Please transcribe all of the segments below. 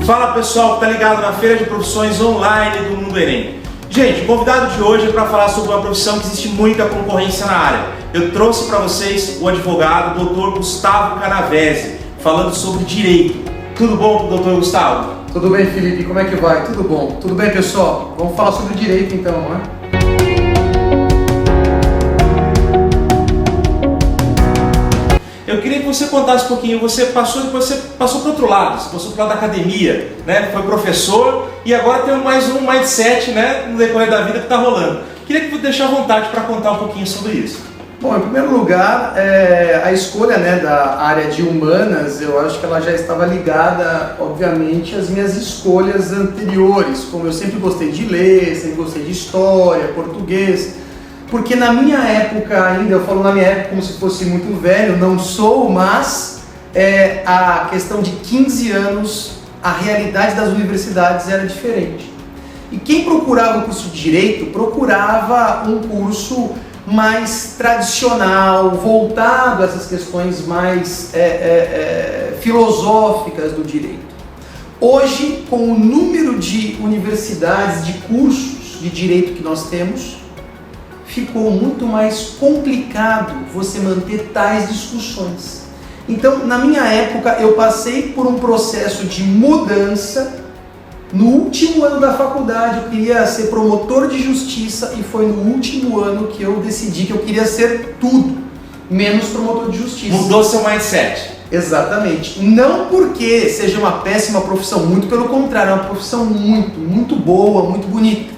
Fala pessoal que tá ligado na Feira de Profissões Online do Mundo Enem. Gente, o convidado de hoje é para falar sobre uma profissão que existe muita concorrência na área. Eu trouxe para vocês o advogado Dr. Gustavo Canavese, falando sobre direito. Tudo bom, Dr. Gustavo? Tudo bem, Felipe? Como é que vai? Tudo bom? Tudo bem, pessoal? Vamos falar sobre direito então, não é? Eu queria que você contasse um pouquinho, depois você passou para o outro lado, você passou para o lado da academia, né? Foi professor e agora tem mais um mindset, né, no decorrer da vida que está rolando. Queria que você deixasse à vontade para contar um pouquinho sobre isso. Bom, em primeiro lugar, a escolha, né, da área de humanas, eu acho que ela já estava ligada, obviamente, às minhas escolhas anteriores, como eu sempre gostei de ler, sempre gostei de história, português. Porque na minha época ainda, eu falo na minha época como se fosse muito velho, não sou, mas a questão de 15 anos, a realidade das universidades era diferente. E quem procurava o curso de Direito, procurava um curso mais tradicional, voltado a essas questões mais filosóficas do direito. Hoje, com o número de universidades, de cursos de direito que nós temos, ficou muito mais complicado você manter tais discussões. Então, na minha época, eu passei por um processo de mudança. No último ano da faculdade, eu queria ser promotor de justiça e foi no último ano que eu decidi que eu queria ser tudo, menos promotor de justiça. Mudou seu mindset. Exatamente. Não porque seja uma péssima profissão, muito pelo contrário, é uma profissão muito boa, muito bonita.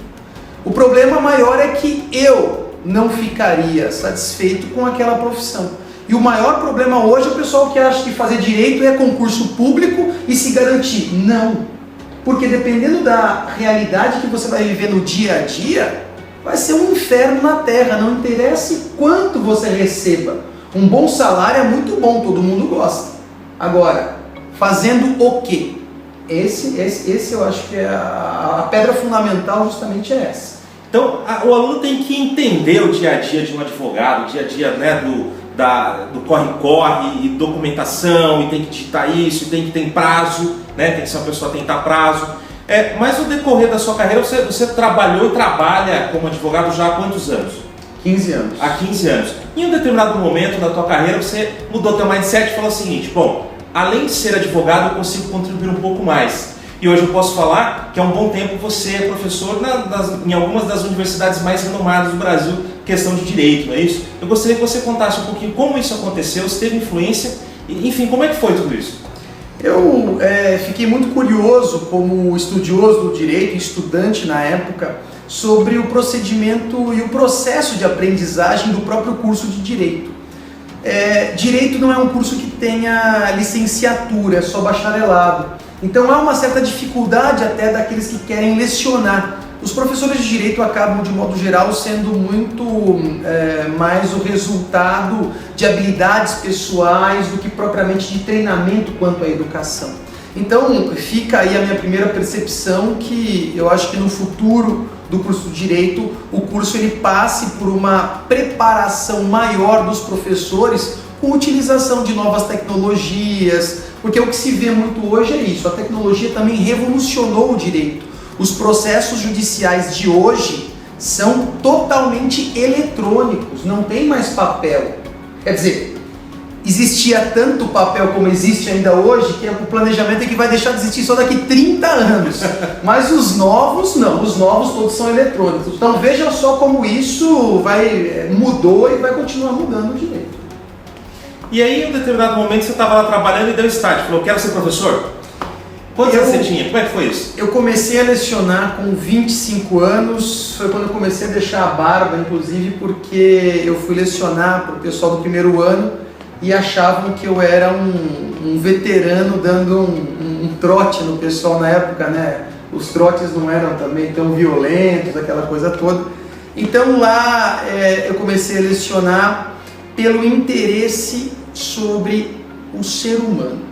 O problema maior é que eu não ficaria satisfeito com aquela profissão. E o maior problema hoje é o pessoal que acha que fazer direito é concurso público e se garantir. Não. Porque dependendo da realidade que você vai viver no dia a dia, vai ser um inferno na terra. Não interessa quanto você receba. Um bom salário é muito bom, todo mundo gosta. Agora, fazendo o quê? Esse eu acho que é a pedra fundamental, justamente é essa. Então, o aluno tem que entender o dia a dia de um advogado, o dia a dia, né, do corre-corre e documentação, e tem que digitar isso, e tem que ter prazo, né, tem que ser uma pessoa a tentar prazo. Mas no decorrer da sua carreira, você trabalhou e trabalha como advogado já há quantos anos? 15 anos. Há 15 anos. Em um determinado momento da tua carreira, você mudou teu mindset e falou o seguinte: bom, além de ser advogado, eu consigo contribuir um pouco mais. E hoje eu posso falar que há um bom tempo você é professor em algumas das universidades mais renomadas do Brasil, questão de direito, não é isso? Eu gostaria que você contasse um pouquinho como isso aconteceu, se teve influência, enfim, como é que foi tudo isso? Eu fiquei muito curioso, como estudioso do direito, estudante na época, sobre o procedimento e o processo de aprendizagem do próprio curso de direito. Direito não é um curso que tenha licenciatura, é só bacharelado. Então há uma certa dificuldade até daqueles que querem lecionar. Os professores de direito acabam, de modo geral, sendo muito mais o resultado de habilidades pessoais do que propriamente de treinamento quanto à educação. Então fica aí a minha primeira percepção, que eu acho que no futuro do curso de Direito, o curso ele passe por uma preparação maior dos professores com utilização de novas tecnologias, porque o que se vê muito hoje é isso, a tecnologia também revolucionou o direito. Os processos judiciais de hoje são totalmente eletrônicos, não tem mais papel. Quer dizer, existia tanto papel como existe ainda hoje, que o planejamento é que vai deixar de existir só daqui 30 anos. Mas os novos não, os novos todos são eletrônicos. Então veja só como isso mudou e vai continuar mudando o direito. E aí, em um determinado momento, você estava lá trabalhando e deu start, falou: quero ser professor? Quantos anos você tinha? Como é que foi isso? Eu comecei a lecionar com 25 anos, foi quando eu comecei a deixar a barba, inclusive porque eu fui lecionar para o pessoal do primeiro ano e achavam que eu era um veterano dando um trote no pessoal na época, né? Os trotes não eram também tão violentos, aquela coisa toda. Então lá eu comecei a lecionar pelo interesse sobre o ser humano.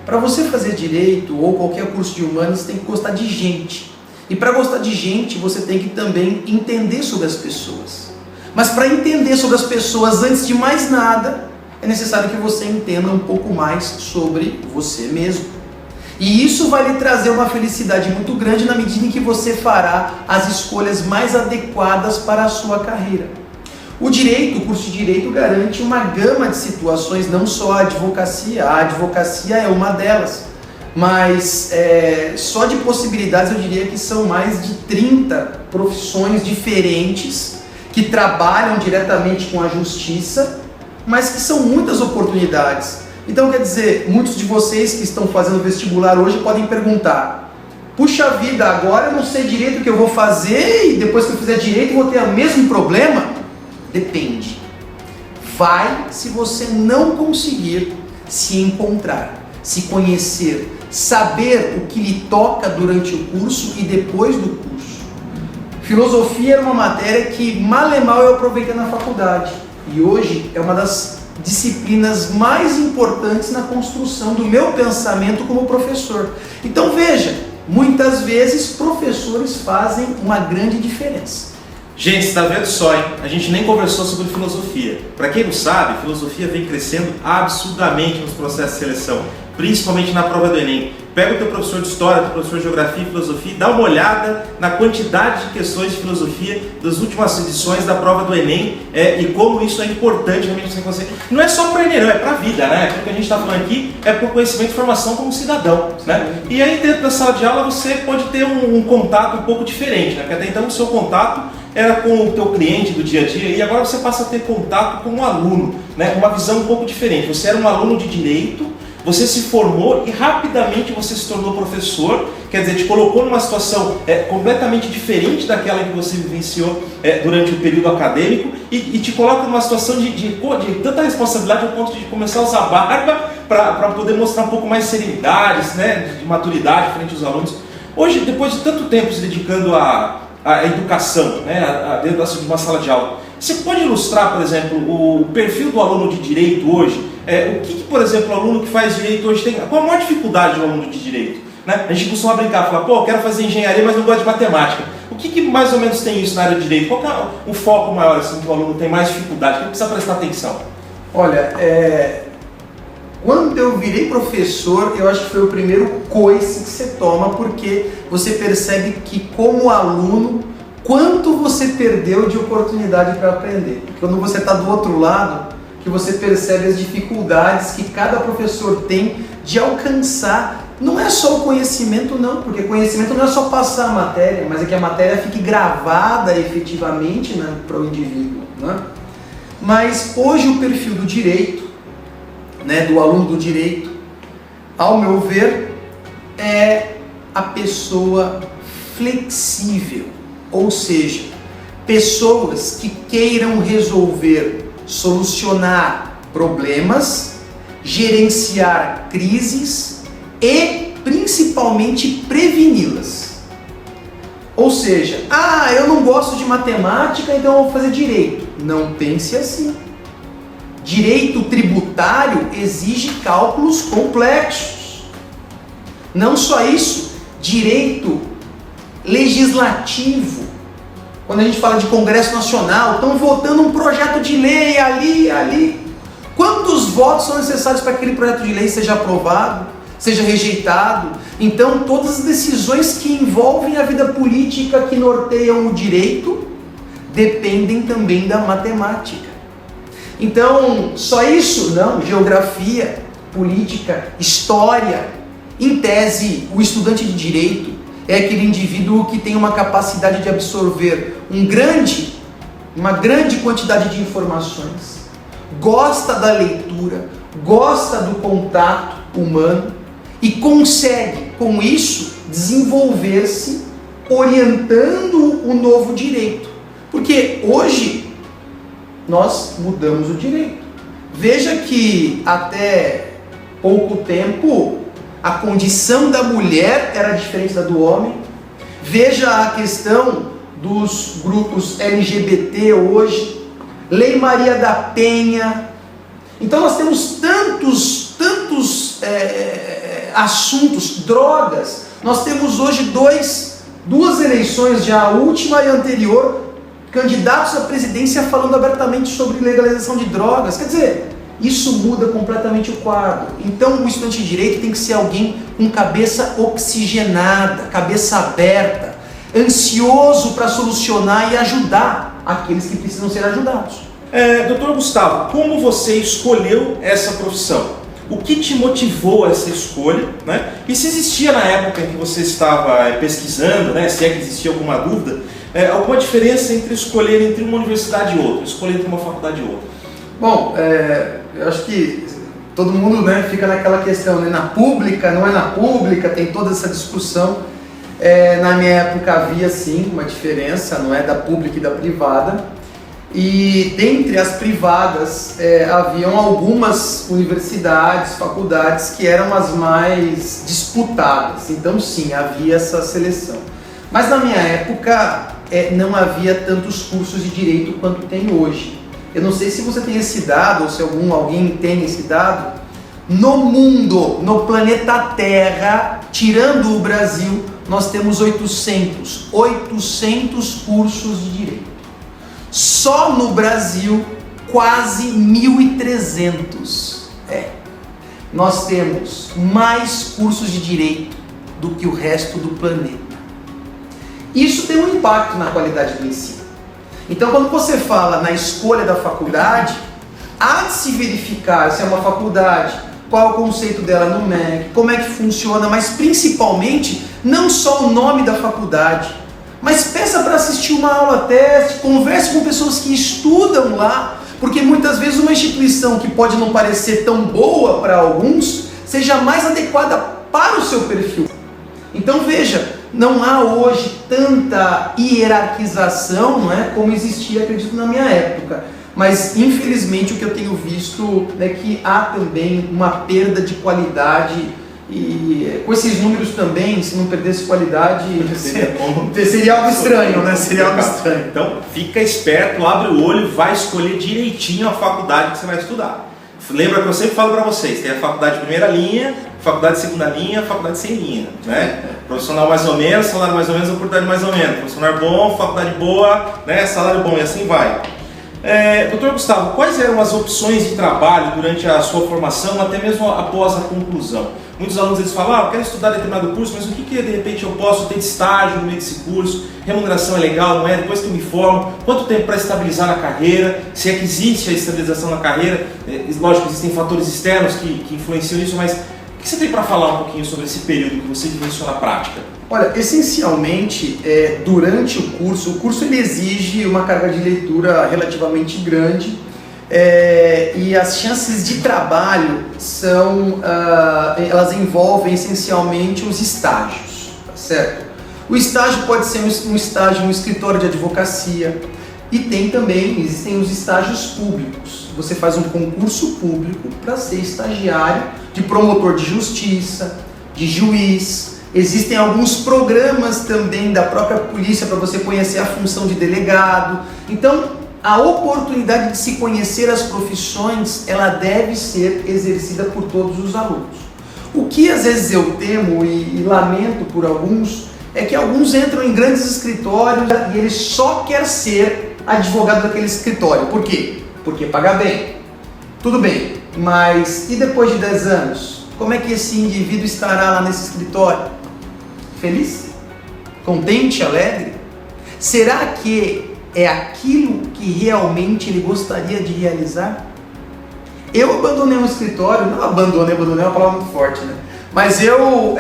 Para você fazer direito ou qualquer curso de humanos, você tem que gostar de gente. E para gostar de gente, você tem que também entender sobre as pessoas. Mas para entender sobre as pessoas, antes de mais nada, é necessário que você entenda um pouco mais sobre você mesmo. E isso vai lhe trazer uma felicidade muito grande na medida em que você fará as escolhas mais adequadas para a sua carreira. O curso de Direito garante uma gama de situações, não só a advocacia é uma delas, mas só de possibilidades eu diria que são mais de 30 profissões diferentes que trabalham diretamente com a justiça, mas que são muitas oportunidades. Então, quer dizer, muitos de vocês que estão fazendo vestibular hoje podem perguntar: puxa vida, agora eu não sei direito o que eu vou fazer e depois que eu fizer direito eu vou ter o mesmo problema? Depende. Vai se você não conseguir se encontrar, se conhecer, saber o que lhe toca durante o curso e depois do curso. Filosofia era uma matéria que mal e mal eu aproveitei na faculdade e hoje é uma das disciplinas mais importantes na construção do meu pensamento como professor. Então veja, muitas vezes professores fazem uma grande diferença. Gente, está vendo só, hein? A gente nem conversou sobre filosofia. Para quem não sabe, filosofia vem crescendo absurdamente nos processos de seleção, principalmente na prova do Enem. Pega o teu professor de História, teu professor de Geografia e Filosofia e dá uma olhada na quantidade de questões de filosofia das últimas edições da prova do Enem e como isso é importante realmente você. Não é só para o Enem, não, é para a vida, né? O que a gente está falando aqui é por conhecimento e formação como cidadão, né? E aí dentro da sala de aula você pode ter um contato um pouco diferente, né? Porque até então o seu contato era com o teu cliente do dia a dia e agora você passa a ter contato com um aluno, né? Uma visão um pouco diferente. Você era um aluno de direito, você se formou e rapidamente você se tornou professor, quer dizer, te colocou numa situação completamente diferente daquela que você vivenciou durante o período acadêmico e te coloca numa situação de tanta responsabilidade ao ponto de começar a usar barba para poder mostrar um pouco mais de serenidade, né, de maturidade frente aos alunos. Hoje, depois de tanto tempo se dedicando à educação, né, dentro de uma sala de aula, você pode ilustrar, por exemplo, o perfil do aluno de direito hoje? O que, por exemplo, o aluno que faz direito hoje tem? Qual a maior dificuldade do aluno de direito? Né? A gente costuma brincar, falar, pô, eu quero fazer engenharia, mas não gosto de matemática. O que mais ou menos tem isso na área de direito? Qual que é o foco maior assim, que o aluno tem mais dificuldade? Que ele precisa prestar atenção? Olha, quando eu virei professor, eu acho que foi o primeiro coice que você toma, porque você percebe que, como aluno, quanto você perdeu de oportunidade para aprender. Quando você está do outro lado, que você percebe as dificuldades que cada professor tem de alcançar. Não é só o conhecimento não, porque conhecimento não é só passar a matéria, mas é que a matéria fique gravada efetivamente, né, para o indivíduo, né? Mas hoje o perfil do direito, né, do aluno do direito, ao meu ver, é a pessoa flexível, ou seja, pessoas que queiram resolver, solucionar problemas, gerenciar crises e principalmente preveni-las. Ou seja, eu não gosto de matemática, então eu vou fazer direito. Não pense assim. Direito tributário exige cálculos complexos. Não só isso, direito legislativo. Quando a gente fala de Congresso Nacional, estão votando um projeto de lei ali. Quantos votos são necessários para que aquele projeto de lei seja aprovado, seja rejeitado? Então, todas as decisões que envolvem a vida política, que norteiam o direito, dependem também da matemática. Então, só isso? Não. Geografia, política, história. Em tese, o estudante de direito é aquele indivíduo que tem uma capacidade de absorver uma grande quantidade de informações, gosta da leitura, gosta do contato humano e consegue, com isso, desenvolver-se orientando o novo direito. Porque hoje nós mudamos o direito. Veja que até pouco tempo a condição da mulher era diferente da do homem. Veja a questão dos grupos LGBT hoje, Lei Maria da Penha. Então nós temos tantos assuntos, drogas. Nós temos hoje duas eleições, já a última e a anterior, candidatos à presidência falando abertamente sobre legalização de drogas. Quer dizer, isso muda completamente o quadro. Então o estudante de direito tem que ser alguém com cabeça oxigenada, cabeça aberta, ansioso para solucionar e ajudar aqueles que precisam ser ajudados. Doutor Gustavo, como você escolheu essa profissão? O que te motivou a essa escolha, né? E se existia na época em que você estava pesquisando, né, se é que existia alguma dúvida, alguma diferença entre escolher entre uma universidade e outra, escolher entre uma faculdade e outra? Bom, eu acho que todo mundo, né, fica naquela questão, né, na pública, não é na pública, tem toda essa discussão. Na minha época havia sim uma diferença, não é da pública e da privada. E dentre as privadas haviam algumas universidades, faculdades que eram as mais disputadas. Então sim, havia essa seleção. Mas na minha época não havia tantos cursos de direito quanto tem hoje. Eu não sei se você tem esse dado ou se alguém tem esse dado. No mundo, no planeta Terra, tirando o Brasil, nós temos 800 cursos de direito. Só no Brasil, quase 1.300. Nós temos mais cursos de direito do que o resto do planeta. Isso tem um impacto na qualidade do ensino. Então, quando você fala na escolha da faculdade, há de se verificar se é uma faculdade, qual é o conceito dela no MEC, como é que funciona, mas principalmente, não só o nome da faculdade, mas peça para assistir uma aula teste, converse com pessoas que estudam lá, porque muitas vezes uma instituição que pode não parecer tão boa para alguns, seja mais adequada para o seu perfil. Então veja, não há hoje tanta hierarquização, não é, como existia, acredito, na minha época. Mas infelizmente o que eu tenho visto é que há também uma perda de qualidade. E com esses números também, se não perdesse qualidade, seria algo estranho, né? Seria algo estranho. Então, fica esperto, abre o olho, vai escolher direitinho a faculdade que você vai estudar. Lembra que eu sempre falo para vocês, tem a faculdade de primeira linha, faculdade de segunda linha, faculdade sem linha, né? Profissional mais ou menos, salário mais ou menos, oportunidade mais ou menos. Profissional bom, faculdade boa, né? Salário bom, e assim vai. Doutor Gustavo, quais eram as opções de trabalho durante a sua formação, até mesmo após a conclusão? Muitos alunos eles falam, eu quero estudar determinado curso, mas o que de repente eu posso ter de estágio no meio desse curso? Remuneração é legal, não é? Depois que eu me formo, quanto tempo para estabilizar na carreira? Se é que existe a estabilização na carreira? Lógico, existem fatores externos que influenciam isso, mas o que você tem para falar um pouquinho sobre esse período que você vivenciou na prática? Olha, essencialmente, durante o curso ele exige uma carga de leitura relativamente grande, e as chances de trabalho elas envolvem essencialmente os estágios, tá certo? O estágio pode ser um estágio no escritório de advocacia, e existem os estágios públicos. Você faz um concurso público para ser estagiário de promotor de justiça, de juiz. Existem alguns programas também da própria polícia para você conhecer a função de delegado. Então, a oportunidade de se conhecer as profissões, ela deve ser exercida por todos os alunos. O que às vezes eu temo e lamento por alguns, é que alguns entram em grandes escritórios e eles só querem ser advogado daquele escritório. Por quê? Porque paga bem. Tudo bem, mas e depois de 10 anos? Como é que esse indivíduo estará lá nesse escritório? Feliz? Contente? Alegre? Será que é aquilo que realmente ele gostaria de realizar? Eu abandonei um escritório, não abandonei é uma palavra muito forte, né? Mas eu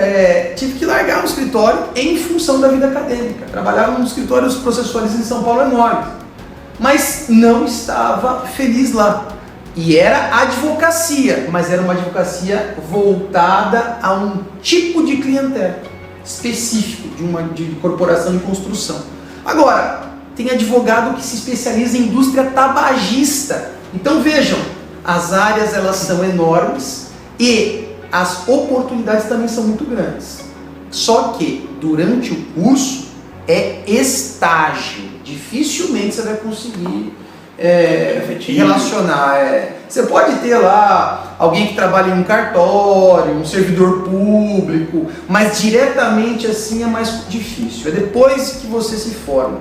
tive que largar um escritório em função da vida acadêmica. Trabalhava num escritório processuais em São Paulo enorme, mas não estava feliz lá. E era advocacia, mas era uma advocacia voltada a um tipo de clientela específico, de corporação de construção. Agora, tem advogado que se especializa em indústria tabagista. Então vejam, as áreas elas são enormes e as oportunidades também são muito grandes. Só que durante o curso é estágio. Dificilmente você vai conseguir relacionar. Você pode ter lá alguém que trabalha em um cartório, um servidor público, mas diretamente assim é mais difícil. É depois que você se forma.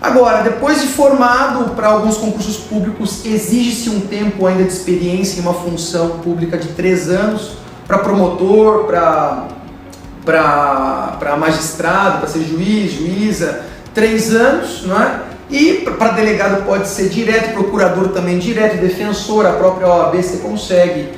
Agora, depois de formado para alguns concursos públicos, exige-se um tempo ainda de experiência em uma função pública de 3 anos, para promotor, para magistrado, para ser juiz, juíza, 3 anos, não é? E para delegado pode ser direto, procurador também direto, defensor, a própria OAB você consegue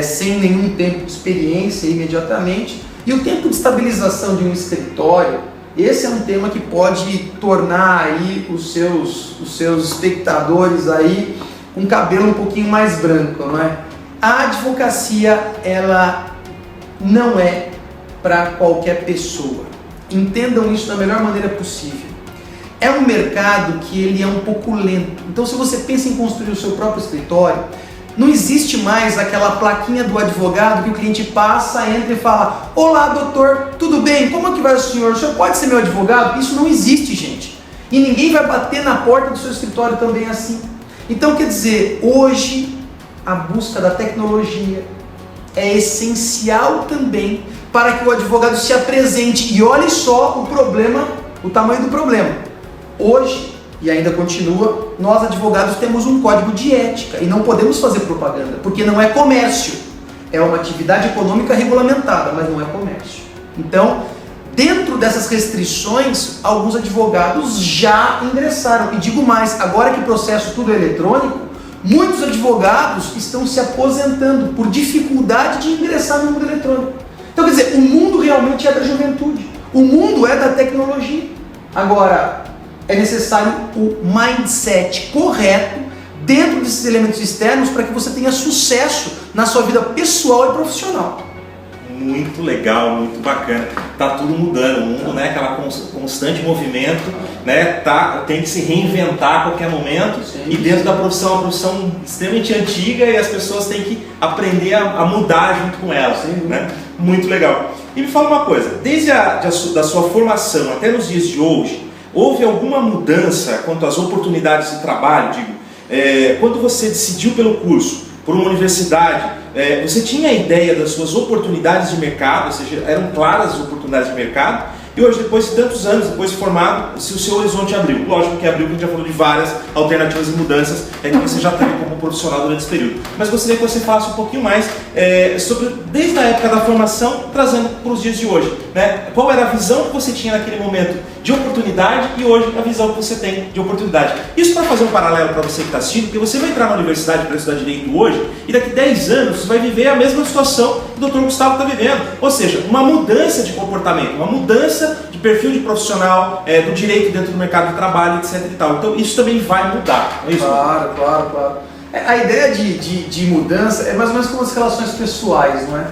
sem nenhum tempo de experiência imediatamente. E o tempo de estabilização de um escritório, esse é um tema que pode tornar aí os seus espectadores aí com um cabelo um pouquinho mais branco, não é? A advocacia, ela não é para qualquer pessoa. Entendam isso da melhor maneira possível. É um mercado que ele é um pouco lento. Então, se você pensa em construir o seu próprio escritório, não existe mais aquela plaquinha do advogado que o cliente passa, entra e fala: olá, doutor, tudo bem? Como é que vai o senhor? O senhor pode ser meu advogado? Isso não existe, gente. E ninguém vai bater na porta do seu escritório também assim. Então, quer dizer, hoje a busca da tecnologia é essencial também para que o advogado se apresente. E olhe só o problema, o tamanho do problema. Hoje, e ainda continua, nós advogados temos um código de ética e não podemos fazer propaganda, porque não é comércio, é uma atividade econômica regulamentada, mas não é comércio. Então, dentro dessas restrições, alguns advogados já ingressaram. E digo mais, agora que o processo tudo é eletrônico, muitos advogados estão se aposentando por dificuldade de ingressar no mundo eletrônico. Então, quer dizer, o mundo realmente é da juventude, o mundo é da tecnologia. Agora, é necessário o mindset correto dentro desses elementos externos para que você tenha sucesso na sua vida pessoal e profissional. Muito legal, muito bacana. Tá tudo mudando, o mundo, né? Aquela constante movimento, né? Tem que se reinventar a qualquer momento. Sim. E dentro da profissão, é uma profissão extremamente antiga e as pessoas têm que aprender a mudar junto com ela, né? Muito legal. E me fala uma coisa, desde da sua formação até nos dias de hoje, houve alguma mudança quanto às oportunidades de trabalho? Quando você decidiu pelo curso, por uma universidade, você tinha a ideia das suas oportunidades de mercado, ou seja, eram claras as oportunidades de mercado, e hoje, depois de tantos anos, depois de formado, se o seu horizonte abriu. Lógico que abriu, porque a gente já falou de várias alternativas e mudanças que você já teve como profissional durante esse período. Mas gostaria que você falasse um pouquinho mais sobre, desde a época da formação, trazendo para os dias de hoje, né? Qual era a visão que você tinha naquele momento de oportunidade e hoje a visão que você tem de oportunidade. Isso para fazer um paralelo para você que está assistindo, porque você vai entrar na universidade para estudar Direito hoje e daqui 10 anos você vai viver a mesma situação que o Dr. Gustavo está vivendo. Ou seja, uma mudança de comportamento, uma mudança de perfil de profissional, do direito dentro do mercado de trabalho, etc. e tal. Então isso também vai mudar, não é isso? Claro. A ideia de mudança é mais ou menos como as relações pessoais, não é?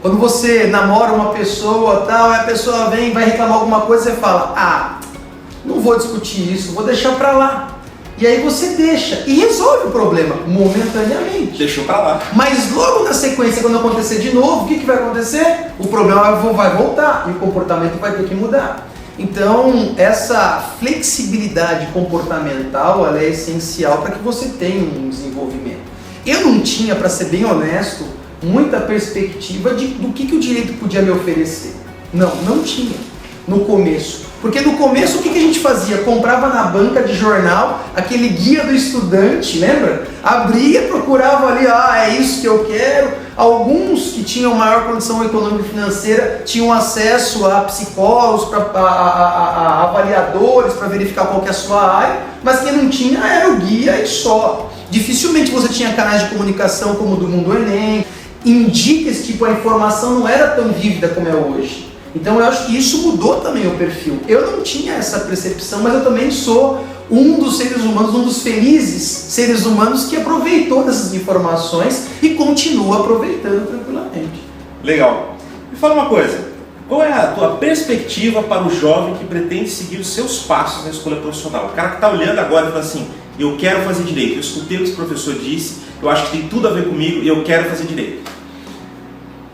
Quando você namora uma pessoa, tal, e a pessoa vem, vai reclamar alguma coisa, você fala: não vou discutir isso, vou deixar pra lá. E aí você deixa e resolve o problema momentaneamente. Deixou pra lá. Mas logo na sequência, quando acontecer de novo, o que vai acontecer? O problema vai voltar e o comportamento vai ter que mudar. Então, essa flexibilidade comportamental, ela é essencial para que você tenha um desenvolvimento. Eu não tinha, para ser bem honesto, muita perspectiva do que o direito podia me oferecer. Não tinha no começo. Porque no começo o que a gente fazia? Comprava na banca de jornal aquele guia do estudante, lembra? Abria, procurava ali, é isso que eu quero. Alguns que tinham maior condição econômica e financeira tinham acesso a psicólogos, a avaliadores para verificar qual que é a sua área, mas quem não tinha era o guia e só. Dificilmente você tinha canais de comunicação como o do Mundo Enem. Indicas, tipo, a informação não era tão vívida como é hoje. Então eu acho que isso mudou também o perfil. Eu não tinha essa percepção, mas eu também sou um dos seres humanos, um dos felizes seres humanos que aproveitou dessas informações e continua aproveitando tranquilamente. Legal. Me fala uma coisa, qual é a tua perspectiva para o jovem que pretende seguir os seus passos na escolha profissional? O cara que está olhando agora e fala assim: eu quero fazer direito, eu escutei o que esse professor disse, eu acho que tem tudo a ver comigo e eu quero fazer direito.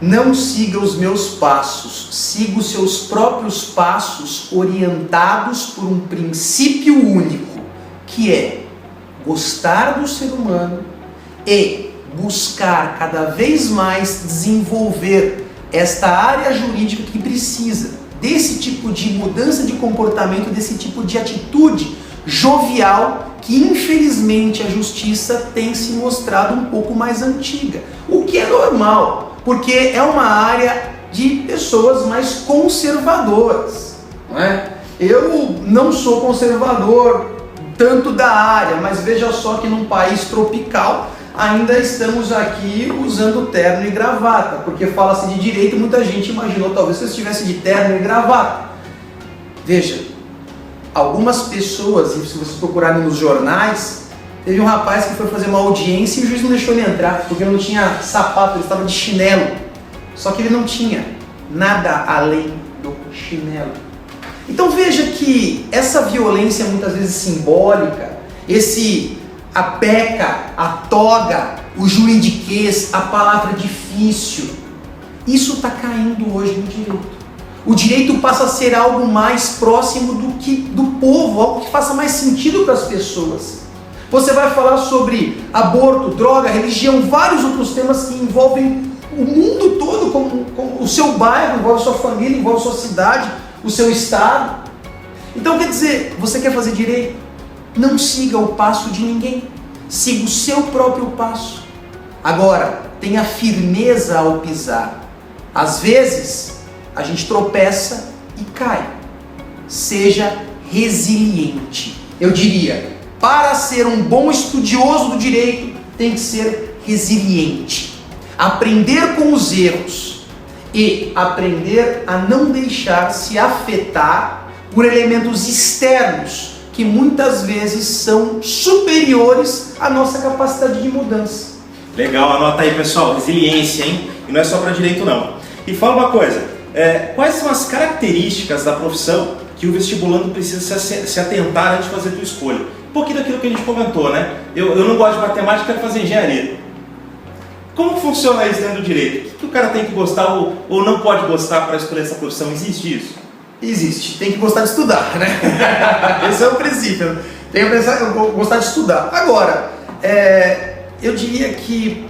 Não siga os meus passos, siga os seus próprios passos orientados por um princípio único, que é gostar do ser humano e buscar cada vez mais desenvolver esta área jurídica que precisa desse tipo de mudança de comportamento, desse tipo de atitude jovial, que infelizmente a justiça tem se mostrado um pouco mais antiga. O que é normal, porque é uma área de pessoas mais conservadoras, não é? Eu não sou conservador tanto da área, mas veja só que num país tropical ainda estamos aqui usando terno e gravata, porque fala-se de direito, muita gente imaginou talvez que eu estivesse de terno e gravata. Veja, algumas pessoas, e se vocês procurarem nos jornais, teve um rapaz que foi fazer uma audiência e o juiz não deixou ele entrar, porque ele não tinha sapato, ele estava de chinelo. Só que ele não tinha nada além do chinelo. Então veja que essa violência muitas vezes simbólica, a peca, a toga, o juridiquês, a palavra difícil, isso está caindo hoje no direito. O direito passa a ser algo mais próximo do povo, algo que faça mais sentido para as pessoas. Você vai falar sobre aborto, droga, religião, vários outros temas que envolvem o mundo todo, como o seu bairro, envolve sua família, envolve sua cidade, o seu estado. Então quer dizer, você quer fazer direito? Não siga o passo de ninguém, siga o seu próprio passo. Agora, tenha firmeza ao pisar. Às vezes, a gente tropeça e cai. Seja resiliente. Eu diria, para ser um bom estudioso do direito, tem que ser resiliente. Aprender com os erros e aprender a não deixar se afetar por elementos externos que muitas vezes são superiores à nossa capacidade de mudança. Legal, anota aí, pessoal, resiliência, hein? E não é só para direito não. E fala uma coisa, quais são as características da profissão que o vestibulando precisa se atentar antes de fazer a tua escolha? Um pouquinho daquilo que a gente comentou, né? Eu não gosto de matemática, quero fazer engenharia. Como funciona isso dentro do direito? O que o cara tem que gostar ou não pode gostar para escolher essa profissão? Existe isso? Existe, tem que gostar de estudar, né? Esse é o princípio. Tem que gostar de estudar. Agora, eu diria que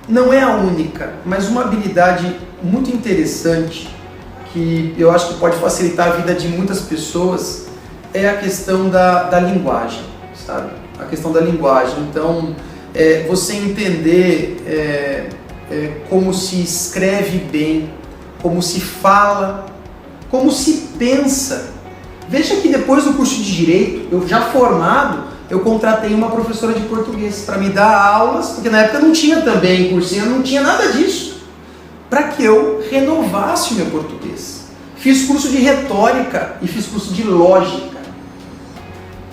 não é a única, mas uma habilidade muito interessante que eu acho que pode facilitar a vida de muitas pessoas é a questão da linguagem, sabe? A questão da linguagem. Então, você entender como se escreve bem, como se fala, como se pensa. Veja que depois do curso de Direito, eu já formado, eu contratei uma professora de português para me dar aulas, porque na época não tinha também cursinho, não tinha nada disso, para que eu renovasse o meu português. Fiz curso de retórica e fiz curso de lógica.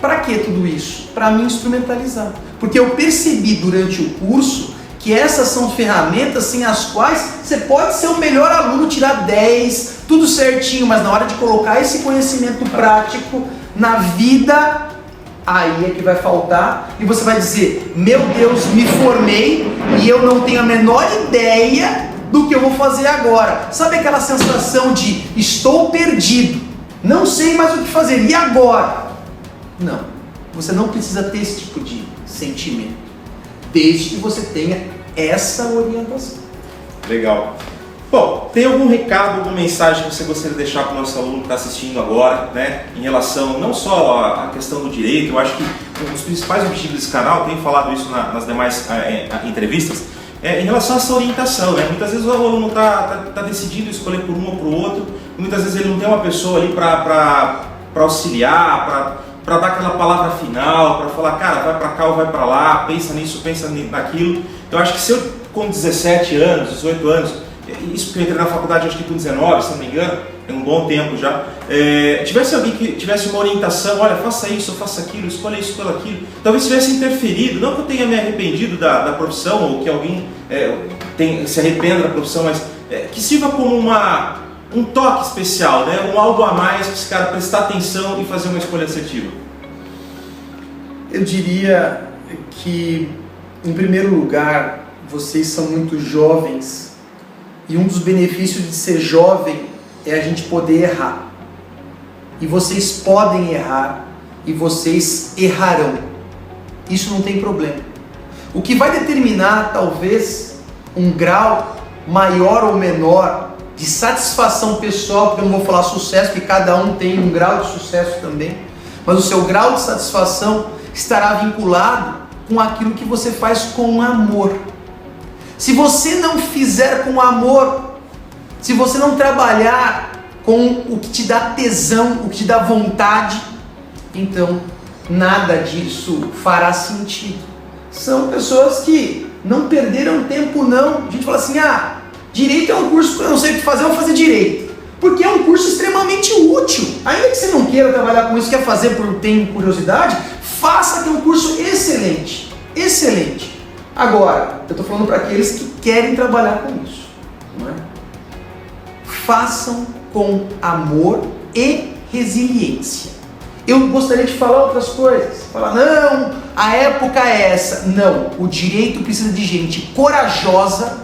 Para que tudo isso? Para me instrumentalizar. Porque eu percebi durante o curso que essas são ferramentas sem as quais você pode ser o melhor aluno, tirar 10, tudo certinho, mas na hora de colocar esse conhecimento prático na vida, aí é que vai faltar e você vai dizer, meu Deus, me formei e eu não tenho a menor ideia do que eu vou fazer agora. Sabe aquela sensação de estou perdido, não sei mais o que fazer, e agora? Não, você não precisa ter esse tipo de sentimento, desde que você tenha essa orientação. Legal. Bom, tem algum recado, alguma mensagem que você gostaria de deixar para o nosso aluno que está assistindo agora, né, em relação não só à questão do direito? Eu acho que um dos principais objetivos desse canal, tenho falado isso nas demais entrevistas, em relação a essa orientação, né? Muitas vezes o aluno está decidido escolher por um ou por outro, e muitas vezes ele não tem uma pessoa ali para auxiliar, para dar aquela palavra final, para falar, cara, vai para cá ou vai para lá, pensa nisso, pensa naquilo. Eu acho que se eu com 17 anos, 18 anos, isso porque eu entrei na faculdade acho que com 19, se não me engano, é um bom tempo já, tivesse alguém que tivesse uma orientação, olha, faça isso, faça aquilo, escolha isso, escolha aquilo, talvez tivesse interferido, não que eu tenha me arrependido da profissão, ou que alguém se arrependa da profissão, mas que sirva como um toque especial, né? Algo a mais para esse cara prestar atenção e fazer uma escolha assertiva. Eu diria que, em primeiro lugar, vocês são muito jovens e um dos benefícios de ser jovem é a gente poder errar. E vocês podem errar e vocês errarão. Isso não tem problema. O que vai determinar, talvez, um grau maior ou menor de satisfação pessoal, porque eu não vou falar sucesso, porque cada um tem um grau de sucesso também, mas o seu grau de satisfação estará vinculado com aquilo que você faz com amor. Se você não fizer com amor, se você não trabalhar com o que te dá tesão, o que te dá vontade, então nada disso fará sentido. São pessoas que não perderam tempo não. A gente fala assim, direito é um curso que eu não sei o que fazer, eu vou fazer direito. Porque é um curso extremamente útil. Ainda que você não queira trabalhar com isso, quer fazer por tempo, curiosidade, faça, que é um curso excelente. Excelente. Agora, eu estou falando para aqueles que querem trabalhar com isso. Não é? Façam com amor e resiliência. Eu gostaria de falar outras coisas. Falar, não, a época é essa. Não, o direito precisa de gente corajosa,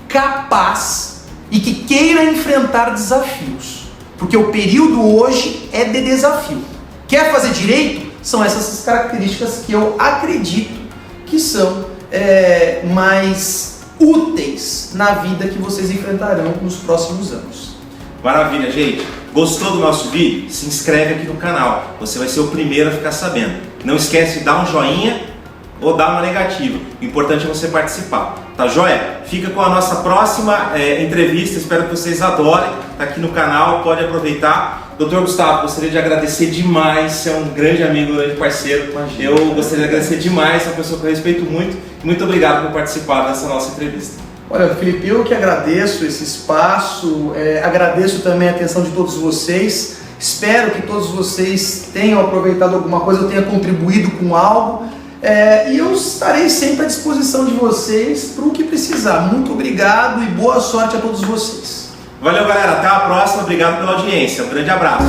capaz e que queira enfrentar desafios. Porque o período hoje é de desafio. Quer fazer direito? São essas características que eu acredito que são mais úteis na vida que vocês enfrentarão nos próximos anos. Maravilha, gente! Gostou do nosso vídeo? Se inscreve aqui no canal, você vai ser o primeiro a ficar sabendo. Não esquece de dar um joinha ou dar uma negativa, o importante é você participar, tá joia? Fica com a nossa próxima entrevista, espero que vocês adorem, tá aqui no canal, pode aproveitar. Dr. Gustavo, gostaria de agradecer demais, você é um grande amigo, um grande parceiro. Imagina, eu gostaria de agradecer demais, é uma pessoa que eu respeito muito, e muito obrigado por participar dessa nossa entrevista. Olha, Felipe, eu que agradeço esse espaço, agradeço também a atenção de todos vocês, espero que todos vocês tenham aproveitado alguma coisa, eu tenha contribuído com algo, e eu estarei sempre à disposição de vocês para o que precisar. Muito obrigado e boa sorte a todos vocês. Valeu, galera, até a próxima, obrigado pela audiência, um grande abraço.